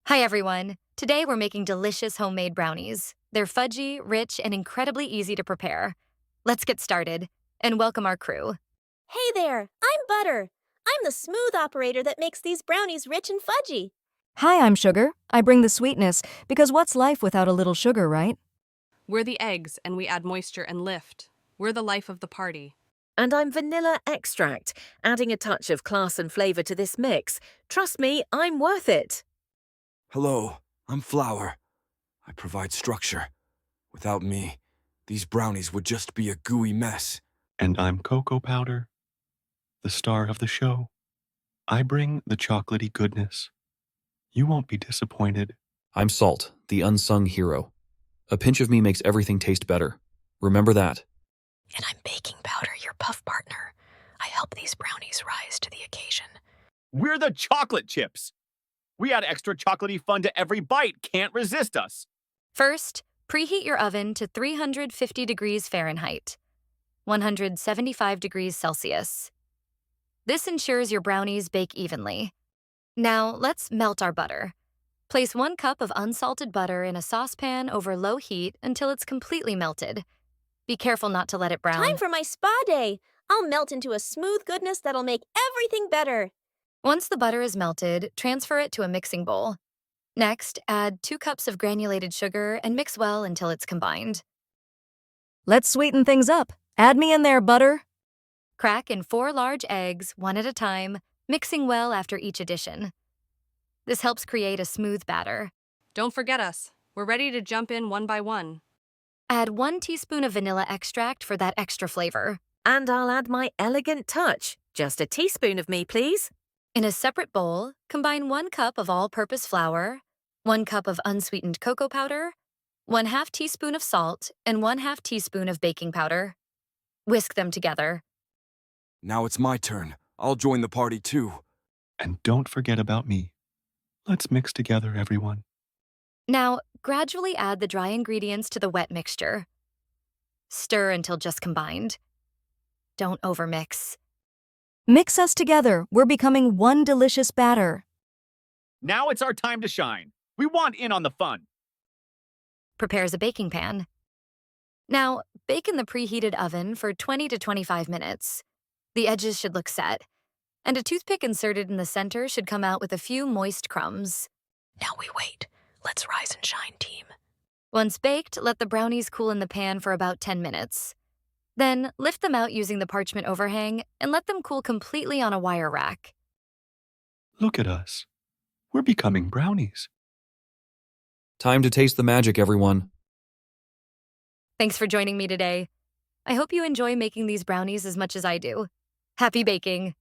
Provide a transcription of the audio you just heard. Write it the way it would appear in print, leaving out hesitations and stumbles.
Hi everyone! Today we're making delicious homemade brownies. They're fudgy, rich, and incredibly easy to prepare. Let's get started, and welcome our crew. Hey there, I'm Butter. I'm the smooth operator that makes these brownies rich and fudgy. Hi, I'm Sugar. I bring the sweetness, because what's life without a little sugar, right? We're the eggs, and we add moisture and lift. We're the life of the party. And I'm Vanilla Extract, adding a touch of class and flavor to this mix. Trust me, I'm worth it. Hello, I'm Flour. I provide structure. Without me, these brownies would just be a gooey mess. And I'm Cocoa Powder, the star of the show. I bring the chocolatey goodness. You won't be disappointed. I'm Salt, the unsung hero. A pinch of me makes everything taste better. Remember that. And I'm Baking Powder, your puff partner. I help these brownies rise to the occasion. We're the chocolate chips. We add extra chocolatey fun to every bite. Can't resist us. First, preheat your oven to 350 degrees Fahrenheit, 175 degrees Celsius. This ensures your brownies bake evenly. Now, let's melt our butter. Place 1 cup of unsalted butter in a saucepan over low heat until it's completely melted. Be careful not to let it brown. Time for my spa day. I'll melt into a smooth goodness that'll make everything better. Once the butter is melted, transfer it to a mixing bowl. Next, add 2 cups of granulated sugar and mix well until it's combined. Let's sweeten things up. Add me in there, Butter. Crack in 4 large eggs, one at a time, mixing well after each addition. This helps create a smooth batter. Don't forget us. We're ready to jump in one by one. Add 1 teaspoon of vanilla extract for that extra flavor. And I'll add my elegant touch. Just a teaspoon of me, please. In a separate bowl, combine 1 cup of all-purpose flour, 1 cup of unsweetened cocoa powder, 1/2 teaspoon of salt, and 1/2 teaspoon of baking powder. Whisk them together. Now it's my turn. I'll join the party too. And don't forget about me. Let's mix together, everyone. Now, gradually add the dry ingredients to the wet mixture. Stir until just combined. Don't overmix. Mix us together. We're becoming one delicious batter. Now it's our time to shine. We want in on the fun. Prepares a baking pan. Now, bake in the preheated oven for 20 to 25 minutes. The edges should look set, and a toothpick inserted in the center should come out with a few moist crumbs. Now we wait. Let's rise and shine, team. Once baked, let the brownies cool in the pan for about 10 minutes. Then, lift them out using the parchment overhang and let them cool completely on a wire rack. Look at us. We're becoming brownies. Time to taste the magic, everyone. Thanks for joining me today. I hope you enjoy making these brownies as much as I do. Happy baking!